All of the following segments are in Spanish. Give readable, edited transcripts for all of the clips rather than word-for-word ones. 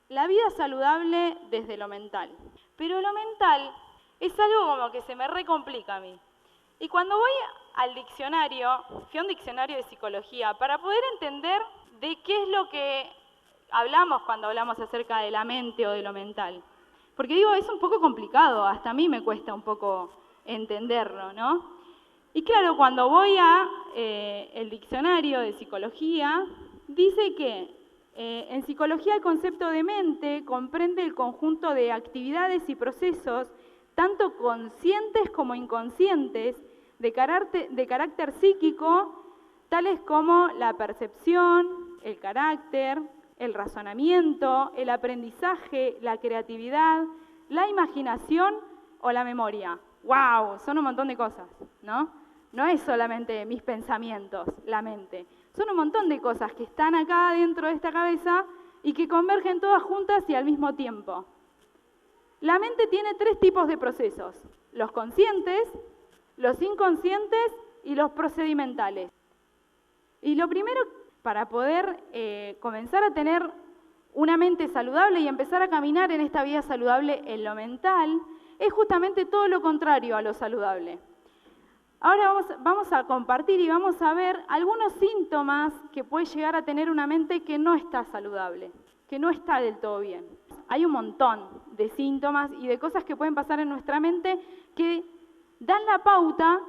la vida saludable desde lo mental. Pero lo mental es algo como que se me recomplica a mí. Y cuando voy al diccionario, fui a un diccionario de psicología para poder entender de qué es lo que hablamos cuando hablamos acerca de la mente o de lo mental. Porque digo, es un poco complicado, hasta a mí me cuesta un poco entenderlo, ¿no? Y claro, cuando voy a el diccionario de psicología, dice que en psicología el concepto de mente comprende el conjunto de actividades y procesos, tanto conscientes como inconscientes, de carácter psíquico, tales como la percepción, el carácter, el razonamiento, el aprendizaje, la creatividad, la imaginación o la memoria. ¡Wow! Son un montón de cosas, ¿no? No es solamente mis pensamientos, la mente. Son un montón de cosas que están acá dentro de esta cabeza y que convergen todas juntas y al mismo tiempo. La mente tiene 3 tipos de procesos: los conscientes, los inconscientes y los procedimentales. Y lo primero, para poder comenzar a tener una mente saludable y empezar a caminar en esta vida saludable en lo mental, es justamente todo lo contrario a lo saludable. Ahora vamos a compartir y vamos a ver algunos síntomas que puede llegar a tener una mente que no está saludable, que no está del todo bien. Hay un montón de síntomas y de cosas que pueden pasar en nuestra mente que dan la pauta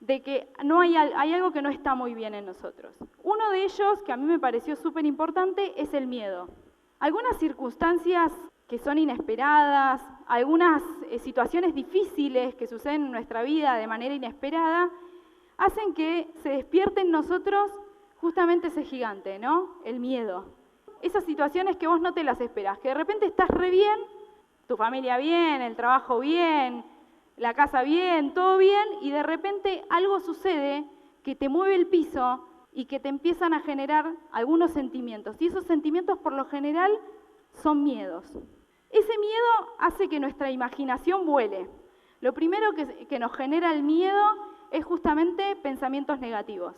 de que hay algo que no está muy bien en nosotros. Uno de ellos, que a mí me pareció súper importante, es el miedo. Algunas circunstancias que son inesperadas, algunas situaciones difíciles que suceden en nuestra vida de manera inesperada, hacen que se despierte en nosotros justamente ese gigante, ¿no? El miedo. Esas situaciones que vos no te las esperás, que de repente estás re bien, tu familia bien, el trabajo bien, la casa bien, todo bien, y de repente algo sucede que te mueve el piso y que te empiezan a generar algunos sentimientos. Y esos sentimientos por lo general son miedos. Ese miedo hace que nuestra imaginación vuele. Lo primero que nos genera el miedo es justamente pensamientos negativos.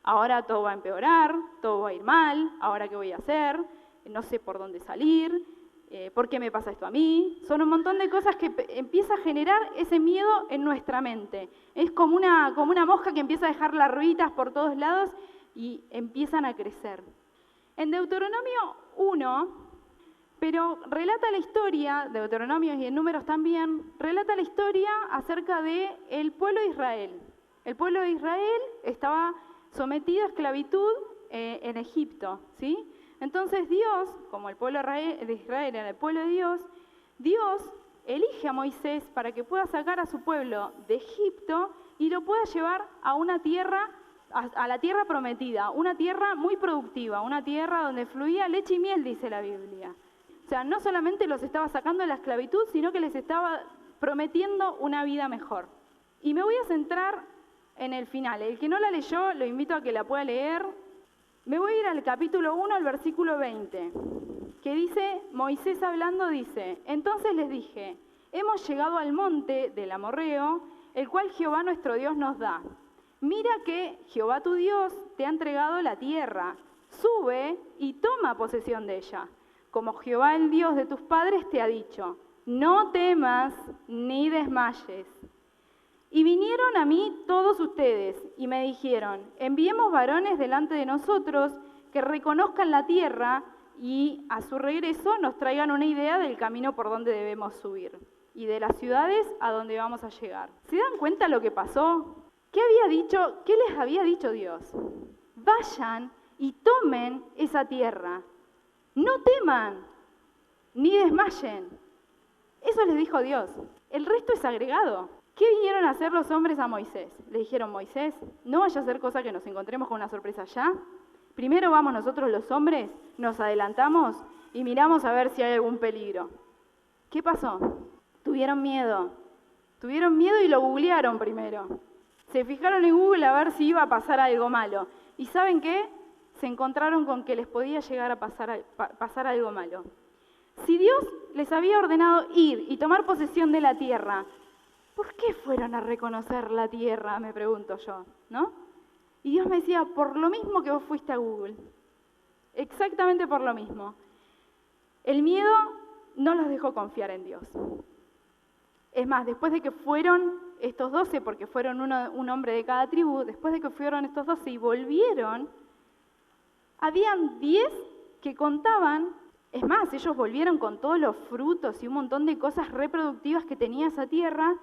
Ahora todo va a empeorar, todo va a ir mal, ahora qué voy a hacer, no sé por dónde salir, ¿por qué me pasa esto a mí? Son un montón de cosas que empieza a generar ese miedo en nuestra mente. Es como una mosca que empieza a dejar larvitas por todos lados y empiezan a crecer. En Deuteronomio 1, pero relata la historia, Deuteronomios y en Números también, relata la historia acerca del pueblo de Israel. El pueblo de Israel estaba sometido a esclavitud en Egipto, ¿sí? Entonces Dios, como el pueblo de Israel era el pueblo de Dios elige a Moisés para que pueda sacar a su pueblo de Egipto y lo pueda llevar a una tierra, a la tierra prometida, una tierra muy productiva, una tierra donde fluía leche y miel, dice la Biblia. O sea, no solamente los estaba sacando de la esclavitud, sino que les estaba prometiendo una vida mejor. Y me voy a centrar en el final. El que no la leyó, lo invito a que la pueda leer. Me voy a ir al capítulo 1, al versículo 20, que dice, Moisés hablando dice, entonces les dije, hemos llegado al monte del Amorreo, el cual Jehová nuestro Dios nos da. Mira que Jehová tu Dios te ha entregado la tierra, sube y toma posesión de ella. Como Jehová el Dios de tus padres te ha dicho, no temas ni desmayes. Y vinieron a mí todos ustedes y me dijeron, enviemos varones delante de nosotros que reconozcan la tierra y a su regreso nos traigan una idea del camino por donde debemos subir y de las ciudades a donde vamos a llegar. ¿Se dan cuenta lo que pasó? ¿Qué les había dicho Dios? Vayan y tomen esa tierra. No teman, ni desmayen. Eso les dijo Dios. El resto es agregado. ¿Qué vinieron a hacer los hombres a Moisés? Le dijeron, Moisés, no vaya a hacer cosa que nos encontremos con una sorpresa allá. Primero vamos nosotros los hombres, nos adelantamos y miramos a ver si hay algún peligro. ¿Qué pasó? Tuvieron miedo y lo googlearon primero. Se fijaron en Google a ver si iba a pasar algo malo. ¿Y saben qué? Se encontraron con que les podía llegar a pasar algo malo. Si Dios les había ordenado ir y tomar posesión de la tierra, ¿por qué fueron a reconocer la tierra? Me pregunto yo, ¿no? Y Dios me decía, por lo mismo que vos fuiste a Google. Exactamente por lo mismo. El miedo no los dejó confiar en Dios. Es más, después de que fueron estos 12, porque fueron un hombre de cada tribu, después de que fueron estos 12 y volvieron, habían 10 que contaban. Es más, ellos volvieron con todos los frutos y un montón de cosas reproductivas que tenía esa tierra,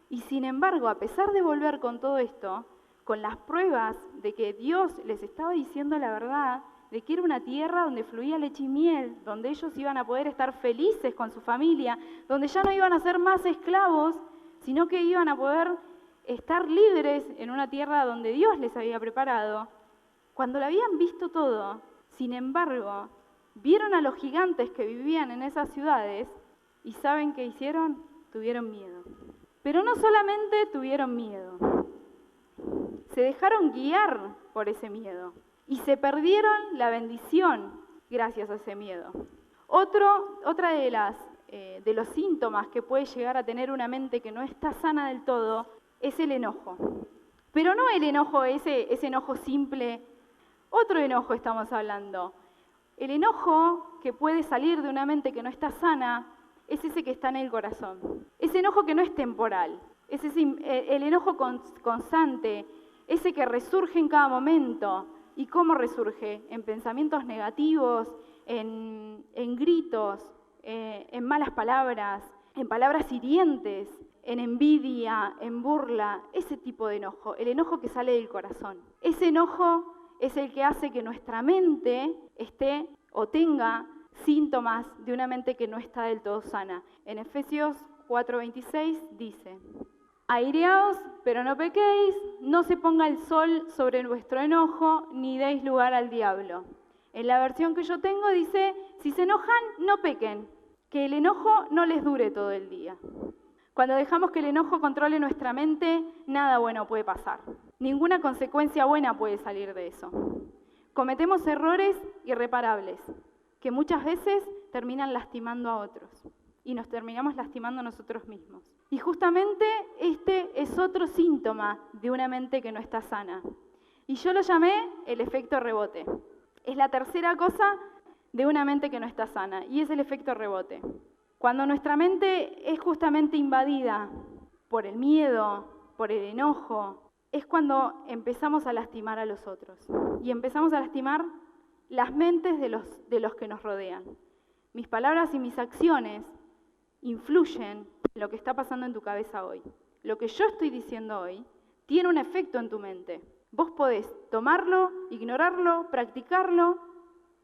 y sin embargo, a pesar de volver con todo esto, con las pruebas de que Dios les estaba diciendo la verdad, de que era una tierra donde fluía leche y miel, donde ellos iban a poder estar felices con su familia, donde ya no iban a ser más esclavos, sino que iban a poder estar libres en una tierra donde Dios les había preparado. Cuando lo habían visto todo, sin embargo, vieron a los gigantes que vivían en esas ciudades y ¿saben qué hicieron? Tuvieron miedo. Pero no solamente tuvieron miedo, se dejaron guiar por ese miedo y se perdieron la bendición gracias a ese miedo. Otra de los síntomas que puede llegar a tener una mente que no está sana del todo es el enojo. Pero no el enojo, ese enojo simple. Otro enojo estamos hablando. El enojo que puede salir de una mente que no está sana es ese que está en el corazón. Ese enojo que no es temporal. Es el enojo constante, ese que resurge en cada momento. ¿Y cómo resurge? En pensamientos negativos, en gritos, en malas palabras, en palabras hirientes, en envidia, en burla. Ese tipo de enojo, el enojo que sale del corazón. Ese enojo es el que hace que nuestra mente esté o tenga síntomas de una mente que no está del todo sana. En Efesios 4:26 dice: aireaos, pero no pequéis, no se ponga el sol sobre vuestro enojo, ni deis lugar al diablo. En la versión que yo tengo dice: si se enojan, no pequen, que el enojo no les dure todo el día. Cuando dejamos que el enojo controle nuestra mente, nada bueno puede pasar. Ninguna consecuencia buena puede salir de eso. Cometemos errores irreparables, que muchas veces terminan lastimando a otros y nos terminamos lastimando a nosotros mismos. Y justamente este es otro síntoma de una mente que no está sana. Y yo lo llamé el efecto rebote. Es la tercera cosa de una mente que no está sana, y es el efecto rebote. Cuando nuestra mente es justamente invadida por el miedo, por el enojo, es cuando empezamos a lastimar a los otros. Y empezamos a lastimar las mentes de los que nos rodean. Mis palabras y mis acciones influyen en lo que está pasando en tu cabeza hoy. Lo que yo estoy diciendo hoy tiene un efecto en tu mente. Vos podés tomarlo, ignorarlo, practicarlo,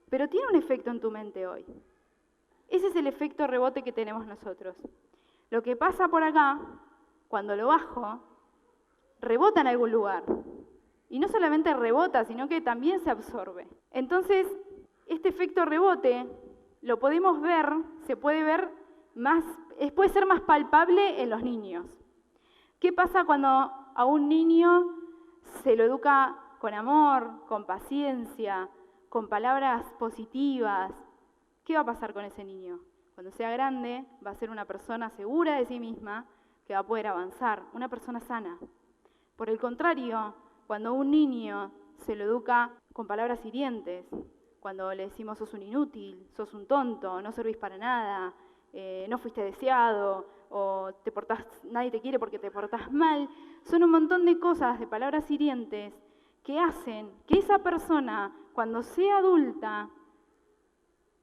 pero tiene un efecto en tu mente hoy. Ese es el efecto rebote que tenemos nosotros. Lo que pasa por acá, cuando lo bajo, rebota en algún lugar. Y no solamente rebota, sino que también se absorbe. Entonces, este efecto rebote lo podemos ver, se puede ver más, puede ser más palpable en los niños. ¿Qué pasa cuando a un niño se lo educa con amor, con paciencia, con palabras positivas? ¿Qué va a pasar con ese niño? Cuando sea grande, va a ser una persona segura de sí misma, que va a poder avanzar, una persona sana. Por el contrario, cuando a un niño se lo educa con palabras hirientes, cuando le decimos sos un inútil, sos un tonto, no servís para nada, no fuiste deseado, o nadie te quiere porque te portás mal, son un montón de cosas, de palabras hirientes, que hacen que esa persona, cuando sea adulta,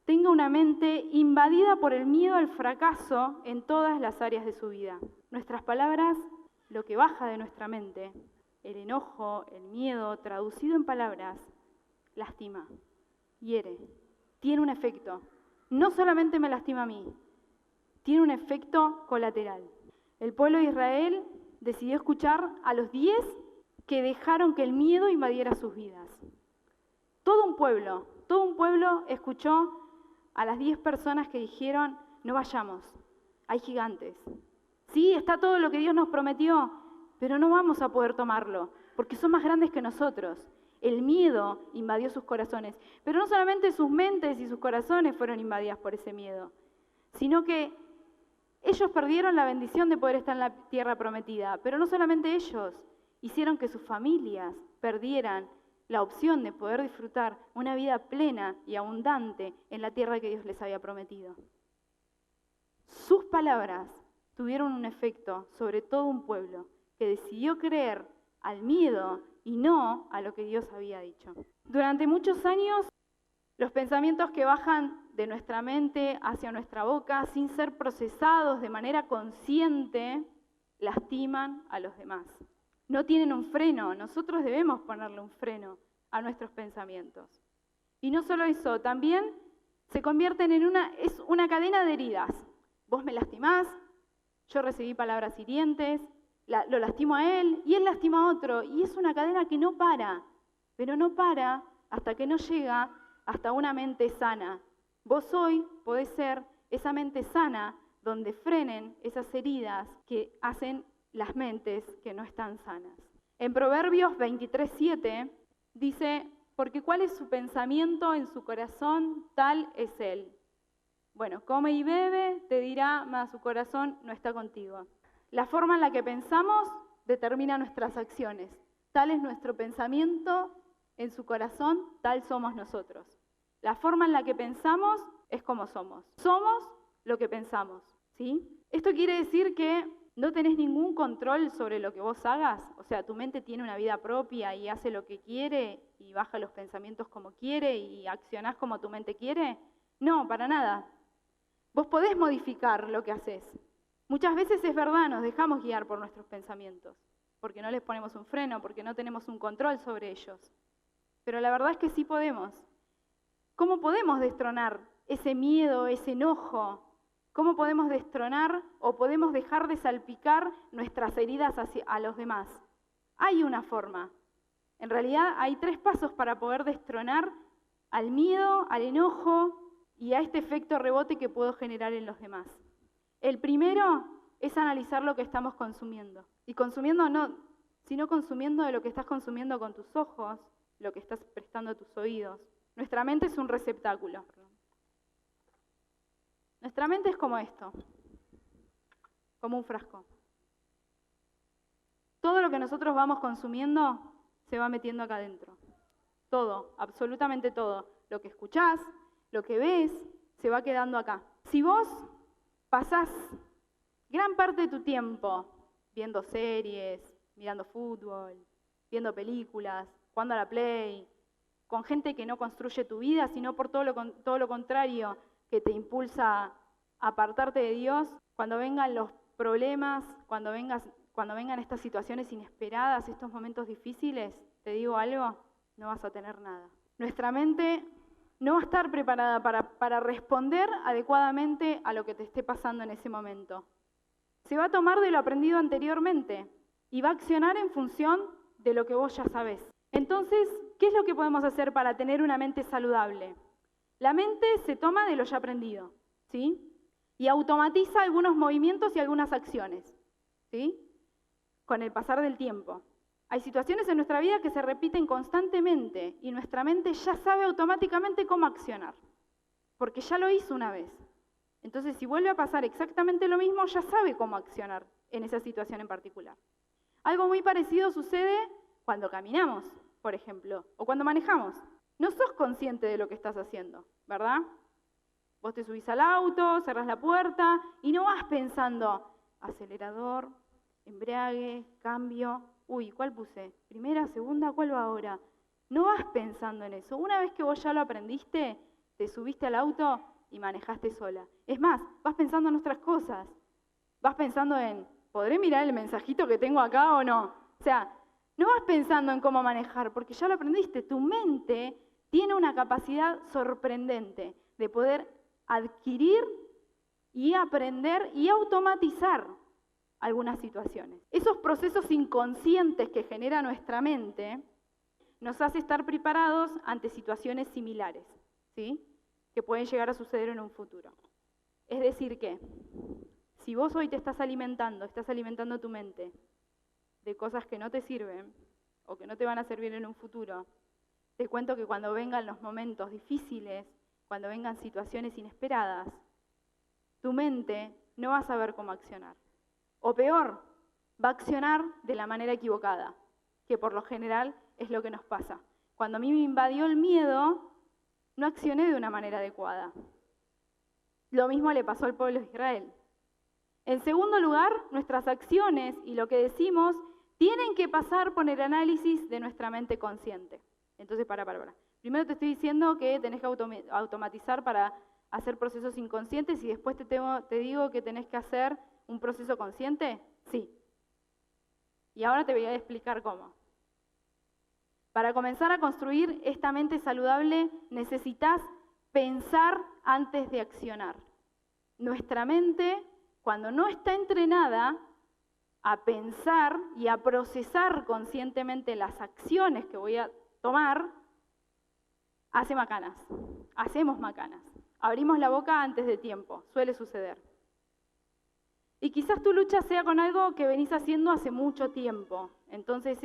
tenga una mente invadida por el miedo al fracaso en todas las áreas de su vida. Nuestras palabras, lo que baja de nuestra mente, el enojo, el miedo, traducido en palabras, lastima, hiere, tiene un efecto. No solamente me lastima a mí, tiene un efecto colateral. El pueblo de Israel decidió escuchar a los 10 que dejaron que el miedo invadiera sus vidas. Todo un pueblo escuchó a las 10 personas que dijeron, no vayamos, hay gigantes. Sí, está todo lo que Dios nos prometió, pero no vamos a poder tomarlo, porque son más grandes que nosotros. El miedo invadió sus corazones, pero no solamente sus mentes y sus corazones fueron invadidas por ese miedo, sino que ellos perdieron la bendición de poder estar en la tierra prometida, pero no solamente ellos, hicieron que sus familias perdieran la opción de poder disfrutar una vida plena y abundante en la tierra que Dios les había prometido. Sus palabras tuvieron un efecto sobre todo un pueblo que decidió creer al miedo y no a lo que Dios había dicho. Durante muchos años, los pensamientos que bajan de nuestra mente hacia nuestra boca sin ser procesados de manera consciente lastiman a los demás. No tienen un freno, nosotros debemos ponerle un freno a nuestros pensamientos. Y no solo eso, también se convierten en una cadena de heridas. Vos me lastimás, yo recibí palabras hirientes, lo lastimo a él y él lastima a otro. Y es una cadena que no para, pero no para hasta que no llega hasta una mente sana. Vos hoy podés ser esa mente sana donde frenen esas heridas que hacen las mentes que no están sanas. En Proverbios 23:7 dice, porque cuál es su pensamiento en su corazón, tal es él. Bueno, come y bebe, te dirá, mas su corazón no está contigo. La forma en la que pensamos determina nuestras acciones. Tal es nuestro pensamiento en su corazón, tal somos nosotros. La forma en la que pensamos es como somos. Somos lo que pensamos, ¿sí? Esto quiere decir que no tenés ningún control sobre lo que vos hagas. O sea, tu mente tiene una vida propia y hace lo que quiere y baja los pensamientos como quiere y accionás como tu mente quiere. No, para nada. Vos podés modificar lo que haces. Muchas veces es verdad, nos dejamos guiar por nuestros pensamientos, porque no les ponemos un freno, porque no tenemos un control sobre ellos. Pero la verdad es que sí podemos. ¿Cómo podemos destronar ese miedo, ese enojo? ¿Cómo podemos destronar o podemos dejar de salpicar nuestras heridas a los demás? Hay una forma. En realidad hay 3 pasos para poder destronar al miedo, al enojo y a este efecto rebote que puedo generar en los demás. El primero es analizar lo que estamos consumiendo. Y consumiendo no, sino consumiendo de lo que estás consumiendo con tus ojos, lo que estás prestando a tus oídos. Nuestra mente es un receptáculo. Nuestra mente es como esto, como un frasco. Todo lo que nosotros vamos consumiendo se va metiendo acá adentro. Todo, absolutamente todo. Lo que escuchás, lo que ves, se va quedando acá. Si vos pasás gran parte de tu tiempo viendo series, mirando fútbol, viendo películas, jugando a la Play, con gente que no construye tu vida, sino por todo lo contrario, que te impulsa a apartarte de Dios, cuando vengan los problemas, cuando vengan estas situaciones inesperadas, estos momentos difíciles, te digo algo, no vas a tener nada. Nuestra mente no va a estar preparada para responder adecuadamente a lo que te esté pasando en ese momento. Se va a tomar de lo aprendido anteriormente y va a accionar en función de lo que vos ya sabés. Entonces, ¿qué es lo que podemos hacer para tener una mente saludable? La mente se toma de lo ya aprendido, ¿sí? Y automatiza algunos movimientos y algunas acciones, ¿sí? Con el pasar del tiempo. Hay situaciones en nuestra vida que se repiten constantemente y nuestra mente ya sabe automáticamente cómo accionar, porque ya lo hizo una vez. Entonces, si vuelve a pasar exactamente lo mismo, ya sabe cómo accionar en esa situación en particular. Algo muy parecido sucede cuando caminamos, por ejemplo, o cuando manejamos. No sos consciente de lo que estás haciendo, ¿verdad? Vos te subís al auto, cerrás la puerta y no vas pensando, acelerador, embrague, cambio, uy, ¿cuál puse? ¿Primera, segunda, cuál va ahora? No vas pensando en eso. Una vez que vos ya lo aprendiste, te subiste al auto y manejaste sola. Es más, vas pensando en otras cosas. Vas pensando en, ¿podré mirar el mensajito que tengo acá o no? O sea, no vas pensando en cómo manejar, porque ya lo aprendiste. Tu mente tiene una capacidad sorprendente de poder adquirir y aprender y automatizar algunas situaciones. Esos procesos inconscientes que genera nuestra mente nos hace estar preparados ante situaciones similares, ¿sí? Que pueden llegar a suceder en un futuro. Es decir que, si vos hoy te estás alimentando tu mente de cosas que no te sirven o que no te van a servir en un futuro, te cuento que cuando vengan los momentos difíciles, cuando vengan situaciones inesperadas, tu mente no va a saber cómo accionar. O peor, va a accionar de la manera equivocada, que por lo general es lo que nos pasa. cuando a mí me invadió el miedo, no accioné de una manera adecuada. Lo mismo le pasó al pueblo de Israel. En segundo lugar, nuestras acciones y lo que decimos tienen que pasar por el análisis de nuestra mente consciente. Entonces, para. Primero te estoy diciendo que tenés que automatizar para hacer procesos inconscientes y después te digo que tenés que hacer un proceso consciente. Sí. Y ahora te voy a explicar cómo. Para comenzar a construir esta mente saludable necesitas pensar antes de accionar. Nuestra mente, cuando no está entrenada a pensar y a procesar conscientemente las acciones que voy a tomar, hace macanas. Hacemos macanas. Abrimos la boca antes de tiempo. Suele suceder. Y quizás tu lucha sea con algo que venís haciendo hace mucho tiempo. Entonces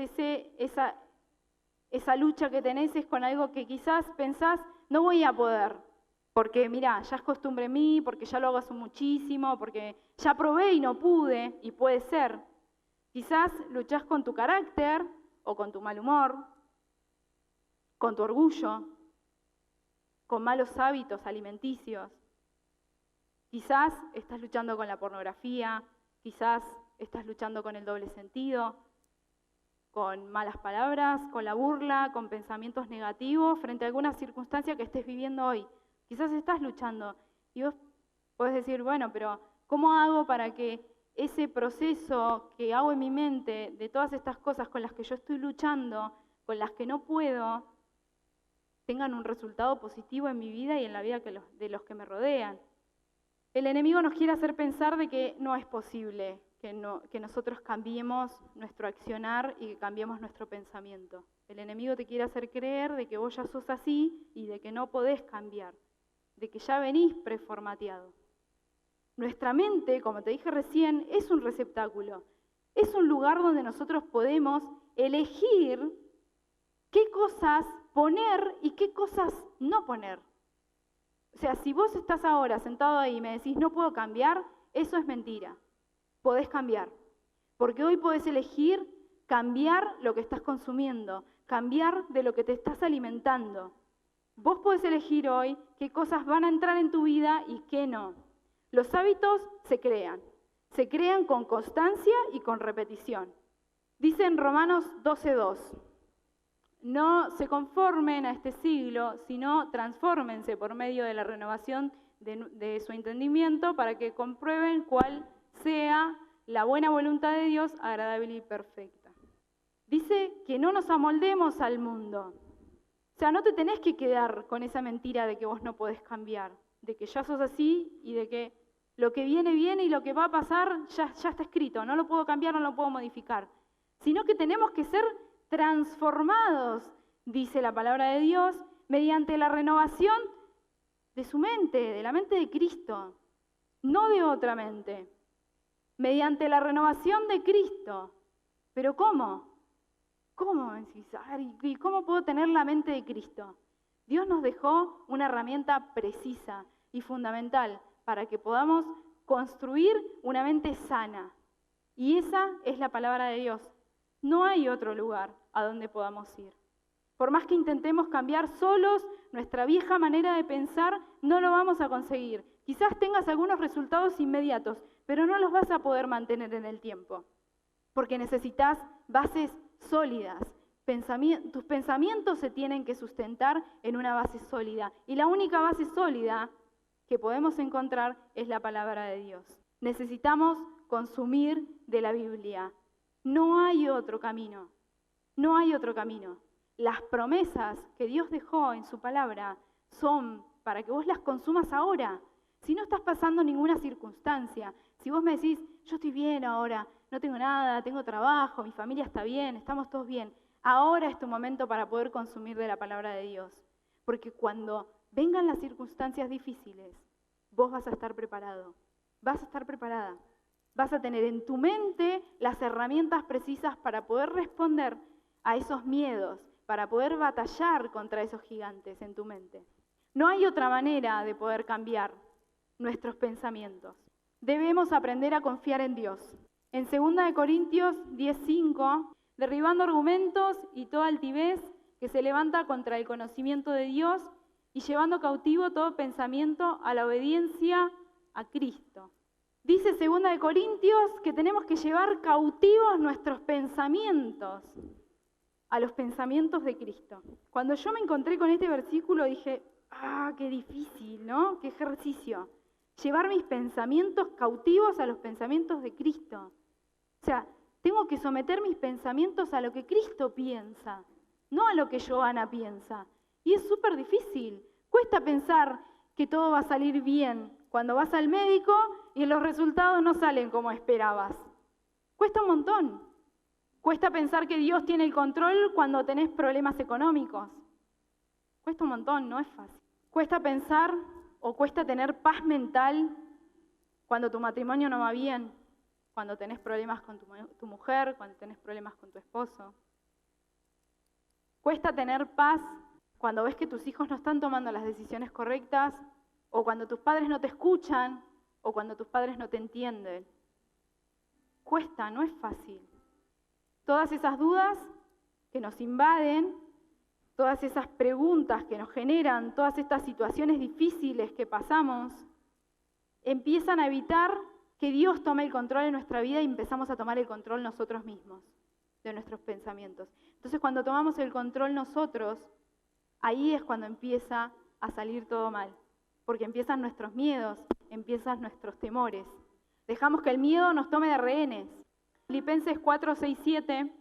esa lucha que tenés es con algo que quizás pensás, no voy a poder. Porque mirá, ya es costumbre en mí, porque ya lo hago hace muchísimo, porque ya probé y no pude, y puede ser. Quizás luchás con tu carácter, o con tu mal humor, con tu orgullo, con malos hábitos alimenticios. Quizás estás luchando con la pornografía, quizás estás luchando con el doble sentido, con malas palabras, con la burla, con pensamientos negativos frente a alguna circunstancia que estés viviendo hoy. Quizás estás luchando y vos podés decir, bueno, pero ¿cómo hago para que ese proceso que hago en mi mente de todas estas cosas con las que yo estoy luchando, con las que no puedo, tengan un resultado positivo en mi vida y en la vida de los que me rodean? El enemigo nos quiere hacer pensar de que no es posible que nosotros cambiemos nuestro accionar y que cambiemos nuestro pensamiento. El enemigo te quiere hacer creer de que vos ya sos así y de que no podés cambiar, de que ya venís preformateado. Nuestra mente, como te dije recién, es un receptáculo. Es un lugar donde nosotros podemos elegir qué cosas poner y qué cosas no poner. O sea, si vos estás ahora sentado ahí y me decís, no puedo cambiar, eso es mentira. Podés cambiar. Porque hoy podés elegir cambiar lo que estás consumiendo, cambiar de lo que te estás alimentando. Vos podés elegir hoy qué cosas van a entrar en tu vida y qué no. Los hábitos se crean con constancia y con repetición. Dice en Romanos 12:2, no se conformen a este siglo, sino transfórmense por medio de la renovación de su entendimiento para que comprueben cuál sea la buena voluntad de Dios, agradable y perfecta. Dice que no nos amoldemos al mundo. O sea, no te tenés que quedar con esa mentira de que vos no podés cambiar, de que ya sos así y de que lo que viene, viene y lo que va a pasar ya está escrito, no lo puedo cambiar, no lo puedo modificar. Sino que tenemos que ser transformados, dice la palabra de Dios, mediante la renovación de su mente, de la mente de Cristo, no de otra mente. Mediante la renovación de Cristo. ¿Pero cómo? ¿Cómo? ¿Y cómo puedo tener la mente de Cristo? Dios nos dejó una herramienta precisa y fundamental para que podamos construir una mente sana. Y esa es la palabra de Dios. No hay otro lugar a donde podamos ir. Por más que intentemos cambiar solos nuestra vieja manera de pensar, no lo vamos a conseguir. Quizás tengas algunos resultados inmediatos, pero no los vas a poder mantener en el tiempo. Porque necesitas bases sólidas. Tus pensamientos se tienen que sustentar en una base sólida. Y la única base sólida que podemos encontrar es la palabra de Dios. Necesitamos consumir de la Biblia. No hay otro camino. No hay otro camino. Las promesas que Dios dejó en su palabra son para que vos las consumas ahora. Si no estás pasando ninguna circunstancia, si vos me decís, yo estoy bien ahora, no tengo nada, tengo trabajo, mi familia está bien, estamos todos bien, ahora es tu momento para poder consumir de la palabra de Dios. Porque cuando vengan las circunstancias difíciles, vos vas a estar preparado, vas a estar preparada. Vas a tener en tu mente las herramientas precisas para poder responder a esos miedos, para poder batallar contra esos gigantes en tu mente. No hay otra manera de poder cambiar nuestros pensamientos. Debemos aprender a confiar en Dios. En 2 Corintios 10:5, derribando argumentos y toda altivez que se levanta contra el conocimiento de Dios y llevando cautivo todo pensamiento a la obediencia a Cristo. Dice 2 Corintios que tenemos que llevar cautivos nuestros pensamientos a los pensamientos de Cristo. Cuando yo me encontré con este versículo dije, qué difícil, ¿no? Qué ejercicio. Llevar mis pensamientos cautivos a los pensamientos de Cristo. O sea, tengo que someter mis pensamientos a lo que Cristo piensa, no a lo que Joana piensa. Y es súper difícil. Cuesta pensar que todo va a salir bien cuando vas al médico y los resultados no salen como esperabas. Cuesta un montón. Cuesta pensar que Dios tiene el control cuando tenés problemas económicos. Cuesta un montón, no es fácil. Cuesta pensar o cuesta tener paz mental cuando tu matrimonio no va bien, cuando tenés problemas con tu mujer, cuando tenés problemas con tu esposo. Cuesta tener paz cuando ves que tus hijos no están tomando las decisiones correctas, o cuando tus padres no te escuchan, o cuando tus padres no te entienden. Cuesta, no es fácil. Todas esas dudas que nos invaden, todas esas preguntas que nos generan, todas estas situaciones difíciles que pasamos, empiezan a evitar que Dios tome el control de nuestra vida y empezamos a tomar el control nosotros mismos, de nuestros pensamientos. Entonces, cuando tomamos el control nosotros, ahí es cuando empieza a salir todo mal, porque empiezan nuestros miedos, empiezan nuestros temores. Dejamos que el miedo nos tome de rehenes. Filipenses 4, 6, 7,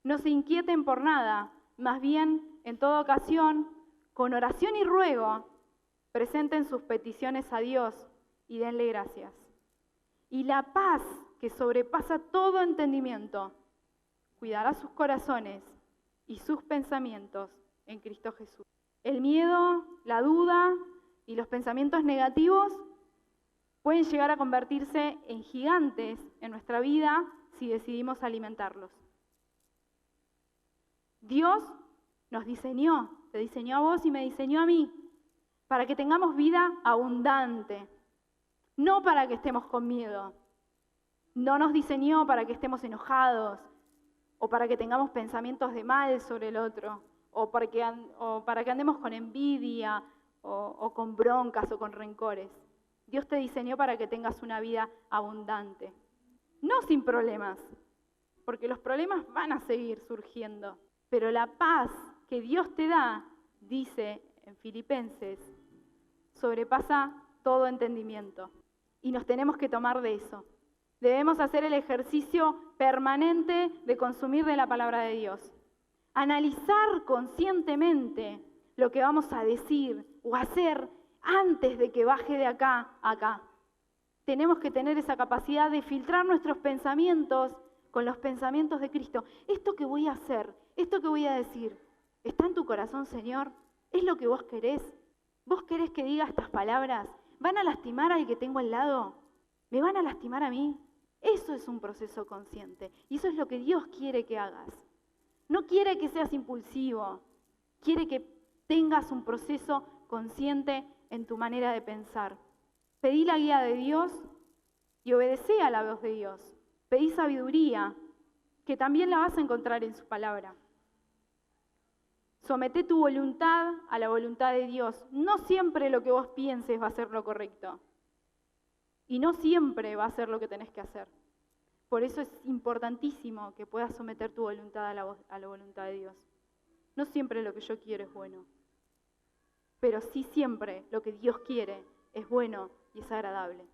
no se inquieten por nada, más bien, en toda ocasión, con oración y ruego, presenten sus peticiones a Dios y denle gracias. Y la paz que sobrepasa todo entendimiento, cuidará sus corazones y sus pensamientos en Cristo Jesús. El miedo, la duda y los pensamientos negativos pueden llegar a convertirse en gigantes en nuestra vida si decidimos alimentarlos. Dios nos diseñó, te diseñó a vos y me diseñó a mí, para que tengamos vida abundante, no para que estemos con miedo. No nos diseñó para que estemos enojados, o para que tengamos pensamientos de mal sobre el otro, o para que andemos con envidia, o con broncas, o con rencores. Dios te diseñó para que tengas una vida abundante, no sin problemas, porque los problemas van a seguir surgiendo. Pero la paz que Dios te da, dice en Filipenses, sobrepasa todo entendimiento. Y nos tenemos que tomar de eso. Debemos hacer el ejercicio permanente de consumir de la palabra de Dios. Analizar conscientemente lo que vamos a decir o hacer antes de que baje de acá a acá. Tenemos que tener esa capacidad de filtrar nuestros pensamientos con los pensamientos de Cristo. Esto que voy a hacer, esto que voy a decir, ¿está en tu corazón, Señor? ¿Es lo que vos querés? ¿Vos querés que diga estas palabras? ¿Van a lastimar al que tengo al lado? ¿Me van a lastimar a mí? Eso es un proceso consciente y eso es lo que Dios quiere que hagas. No quiere que seas impulsivo, quiere que tengas un proceso consciente en tu manera de pensar. Pedí la guía de Dios y obedecé a la voz de Dios. Pedí sabiduría, que también la vas a encontrar en su palabra. Someté tu voluntad a la voluntad de Dios. No siempre lo que vos pienses va a ser lo correcto. Y no siempre va a ser lo que tenés que hacer. Por eso es importantísimo que puedas someter tu voluntad a la voluntad de Dios. No siempre lo que yo quiero es bueno. Pero sí siempre lo que Dios quiere es bueno y es agradable.